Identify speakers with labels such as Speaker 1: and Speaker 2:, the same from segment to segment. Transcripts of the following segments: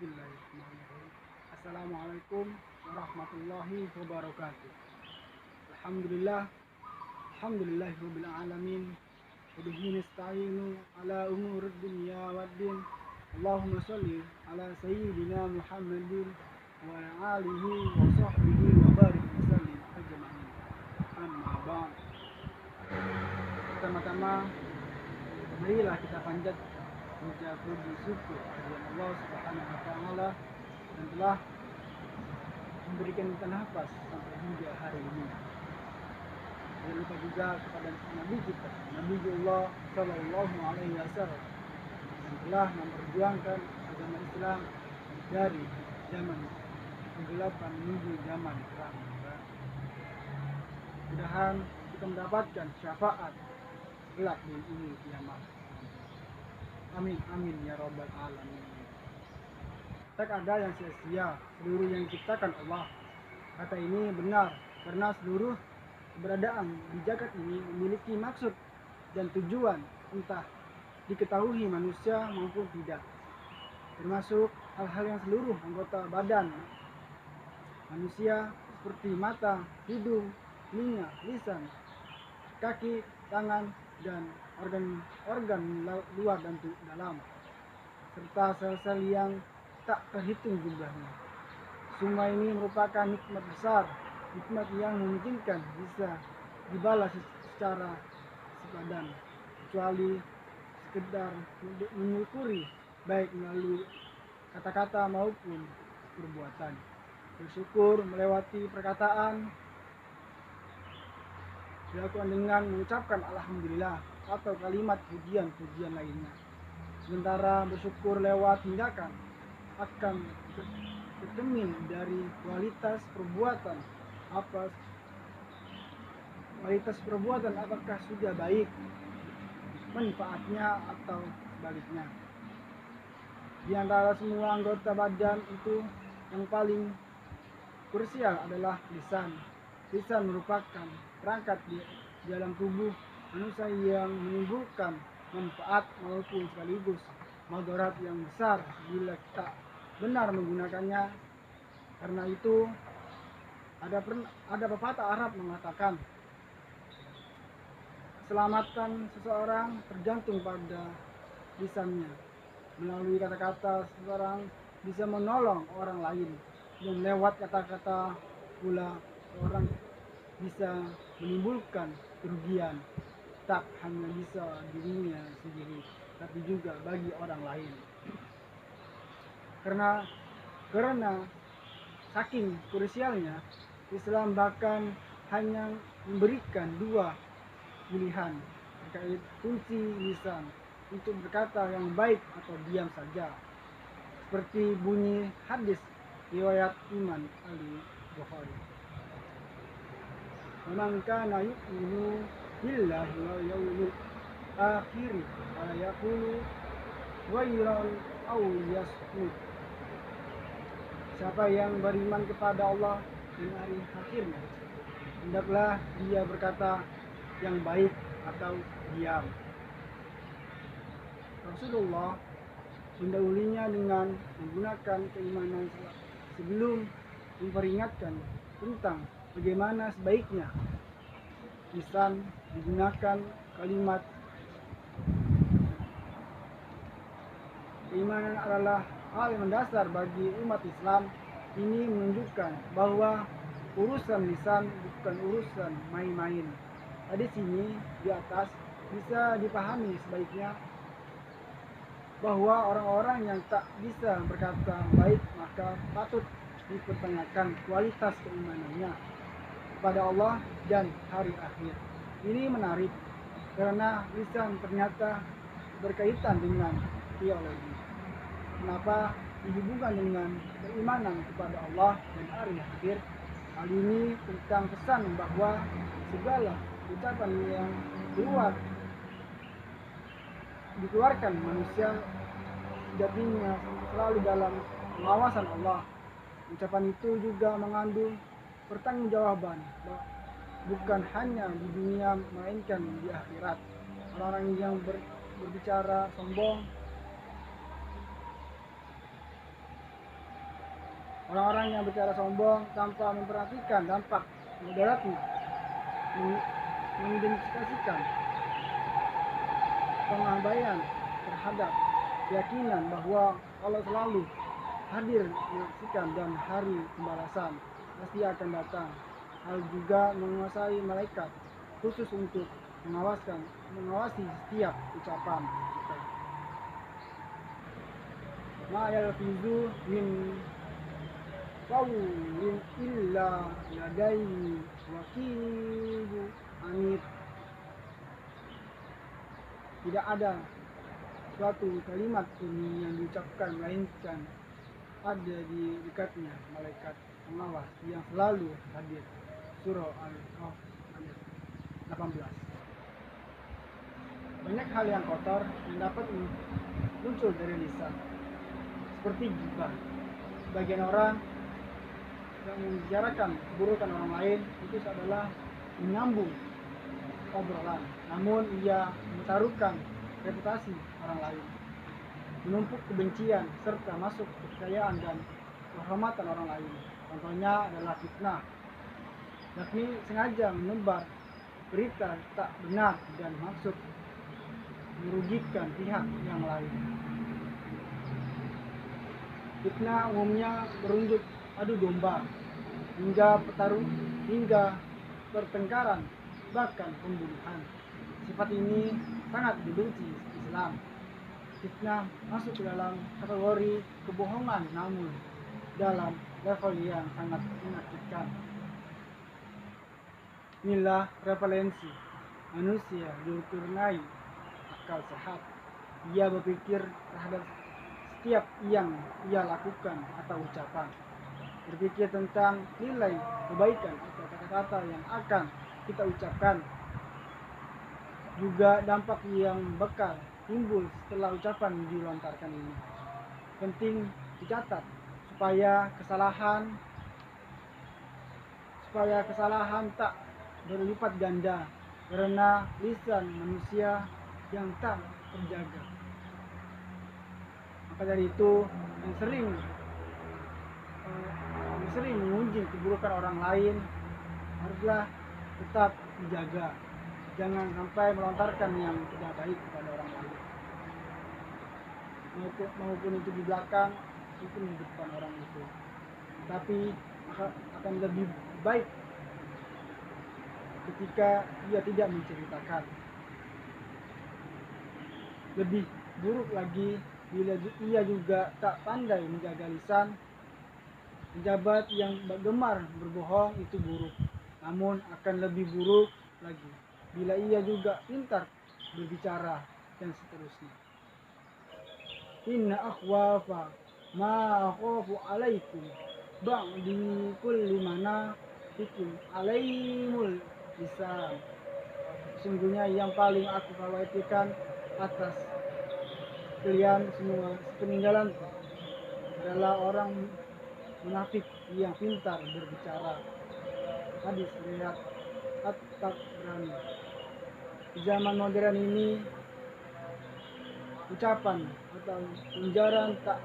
Speaker 1: Bismillahirrahmanirrahim. Assalamualaikum warahmatullahi wabarakatuh. Alhamdulillah, alhamdulillahirabbil alamin. Wa bihi nasta'inu ala umurid dunya waddin. Allahumma shalli ala sayyidina Muhammadin wa ala alihi wa sahbihi wa barik wa sallim ajma'in. Amma ba'd. Pertama-tama, marilah kita panjat puja puji syukur kepada Allah Subhanahu wa taala yang telah memberikan kita nafas sampai hingga hari ini. Jangan lupa juga kepada Nabi kita, Nabi Allah Shallallahu Alaihi Wasallam yang telah memperjuangkan agama Islam dari zaman kegelapan menuju zaman terang. Mudah-mudahan kita mendapatkan syafaat kelak di yaumul kiamat. Amin amin ya robbal alamin. Tak ada yang sia-sia, seluruh yang diciptakan Allah. Kata ini benar karena seluruh keberadaan di jagat ini memiliki maksud dan tujuan, entah diketahui manusia maupun tidak. Termasuk hal-hal yang seluruh anggota badan manusia seperti mata, hidung, telinga, lisan, kaki, tangan, dan organ-organ luar dan dalam, serta sel-sel yang tak terhitung jumlahnya. Semua ini merupakan nikmat besar, nikmat yang memungkinkan bisa dibalas secara sepadan, kecuali sekedar menyukuri baik melalui kata-kata maupun perbuatan. Bersyukur melewati perkataan dilakukan dengan mengucapkan alhamdulillah atau kalimat pujian-pujian lainnya. Sementara bersyukur lewat tindakan akan tercermin dari kualitas perbuatan apakah sudah baik manfaatnya atau sebaliknya. Di antara semua anggota badan itu yang paling krusial adalah lisan. Lisan merupakan perangkat di dalam tubuh manusia yang menimbulkan manfaat maupun sekaligus madarat yang besar bila kita benar menggunakannya. Karena itu ada pepatah Arab mengatakan, keselamatan seseorang tergantung pada lisannya. Melalui kata-kata seseorang bisa menolong orang lain, dan lewat kata-kata pula orang bisa menimbulkan kerugian, tak hanya bisa dirinya sendiri tapi juga bagi orang lain. Karena saking krusialnya, Islam bahkan hanya memberikan dua pilihan terkait kunci lisan untuk berkata yang baik atau diam saja, seperti bunyi hadis riwayat Imam Al-Bukhari. Man kana yu'minu billahi wal yawmil akhir fala yaqulu khairan aw liyasmut. Siapa yang beriman kepada Allah di hari akhirnya, hendaklah dia berkata yang baik atau diam. Rasulullah mendahulunya dengan menggunakan keimanan sebelum memperingatkan tentang bagaimana sebaiknya lisan digunakan kalimat. Keimanan adalah hal yang mendasar bagi umat Islam. Ini menunjukkan bahwa urusan lisan bukan urusan main-main. Di sini di atas bisa dipahami sebaiknya bahwa orang-orang yang tak bisa berkata baik maka patut dipertanyakan kualitas keimanannya kepada Allah dan hari akhir. Ini menarik karena lisan ternyata berkaitan dengan teologi. Kenapa dihubungkan dengan keimanan kepada Allah dan hari akhir? Hal ini tentang pesan bahwa segala ucapan yang dikeluarkan manusia sejatinya selalu dalam pengawasan Allah. Ucapan itu juga mengandung pertanggungjawaban, bukan hanya di dunia melainkan di akhirat. Orang-orang yang berbicara sombong Orang-orang yang bicara sombong tanpa memperhatikan dampak mudaratnya, mengidentifikasikan pengabaian terhadap keyakinan bahwa Allah selalu hadir menyaksikan dan hari pembalasan pasti akan datang. Hal juga menguasai malaikat khusus untuk mengawasi setiap ucapan kita. Ma yalfizu min qawlin illa ladaihi raqibun atid. Tidak ada suatu kalimat pun yang diucapkan melainkan ada di dekatnya malaikat pengawas yang selalu hadir. Surah Al-Kahf ayat 18. Banyak hal yang kotor yang dapat muncul dari lisan, seperti gibah. Sebagian orang yang membicarakan keburukan orang lain itu adalah menyambung obrolan, namun ia mentaruhkan reputasi orang lain, menumpuk kebencian serta masuk kepercayaan dan kehormatan orang lain. Contohnya adalah fitnah, yakni sengaja menebar berita tak benar dan maksud merugikan pihak yang lain. Fitnah umumnya berunjuk adu domba hingga pertengkaran, bahkan pembunuhan. Sifat ini sangat dibenci Islam. Fitnah masuk ke dalam kategori kebohongan, namun dalam level yang sangat menyakitkan. Inilah prevalensi manusia dikurniai akal sehat. Ia berpikir terhadap setiap yang ia lakukan atau ucapan, berpikir tentang nilai kebaikan atau kata-kata yang akan kita ucapkan, juga dampak yang bakal timbul setelah ucapan dilontarkan ini. Penting dicatat supaya kesalahan tak berlipat ganda karena lisan manusia yang tak terjaga. Maka dari itu yang sering mengunjing keburukan orang lain haruslah tetap dijaga. Jangan sampai melontarkan yang tidak baik kepada orang lain, maupun itu di belakang maupun di depan orang itu. Tapi akan lebih baik ketika ia tidak menceritakan. Lebih buruk lagi bila ia juga tak pandai menjaga lisan. Pejabat yang gemar berbohong itu buruk, namun akan lebih buruk lagi bila ia juga pintar berbicara dan seterusnya. Inna akhwafa ma akhafu alaikum ba'di kulli mana fikum alaimul lisan. Sungguhnya yang paling aku khawatirkan atas kalian semua peninggalan adalah orang munafik yang pintar berbicara. Hadis riwayat At-Tabrani. Di zaman modern ini, ucapan atau ujaran tak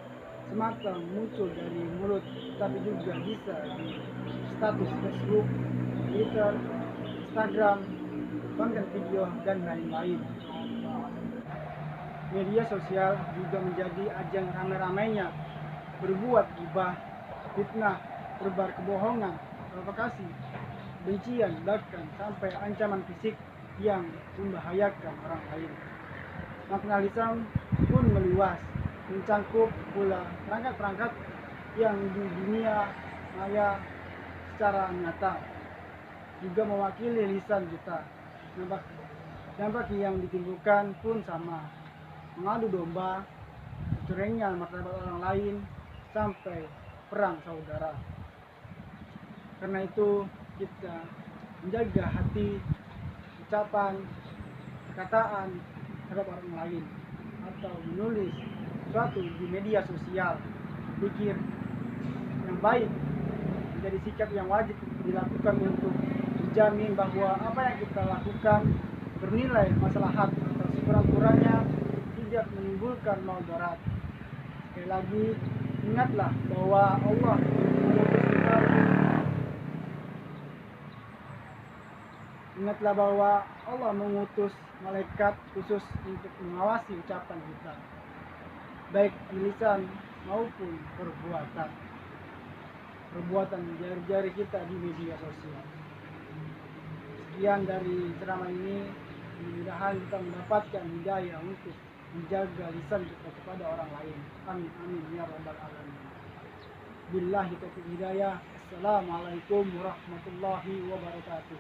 Speaker 1: semata muncul dari mulut, tapi juga bisa di status Facebook, Twitter, Instagram, konten video, dan lain-lain. Media sosial juga menjadi ajang ramai-ramainya berbuat gibah, fitnah, berbar kebohongan, provokasi, bencian, bahkan sampai ancaman fisik yang membahayakan orang lain. Makna lisan pun meluas, mencangkup pula perangkat-perangkat yang di dunia maya secara nyata juga mewakili lisan kita. Dampak yang ditimbulkan pun sama, mengadu domba, curengnya martabat orang lain, sampai perang saudara. Karena itu kita menjaga hati, ucapan, perkataan terhadap orang lain, atau menulis sesuatu di media sosial, pikir yang baik menjadi sikap yang wajib dilakukan untuk menjamin bahwa apa yang kita lakukan bernilai maslahat atau sekurang-kurangnya tidak menimbulkan mudarat. Sekali lagi, Ingatlah bahwa Allah mengutus kita. Ingatlah bahwa Allah mengutus malaikat khusus untuk mengawasi ucapan kita, baik lisan maupun perbuatan jari-jari kita di media sosial. Sekian dari ceramah ini, mudah-mudahan kita mendapatkan hidayah untuk menjaga lisan kita kepada orang lain. Amin amin ya rabbal alamin. Billahi taufiq hidayah. Assalamualaikum warahmatullahi wabarakatuh.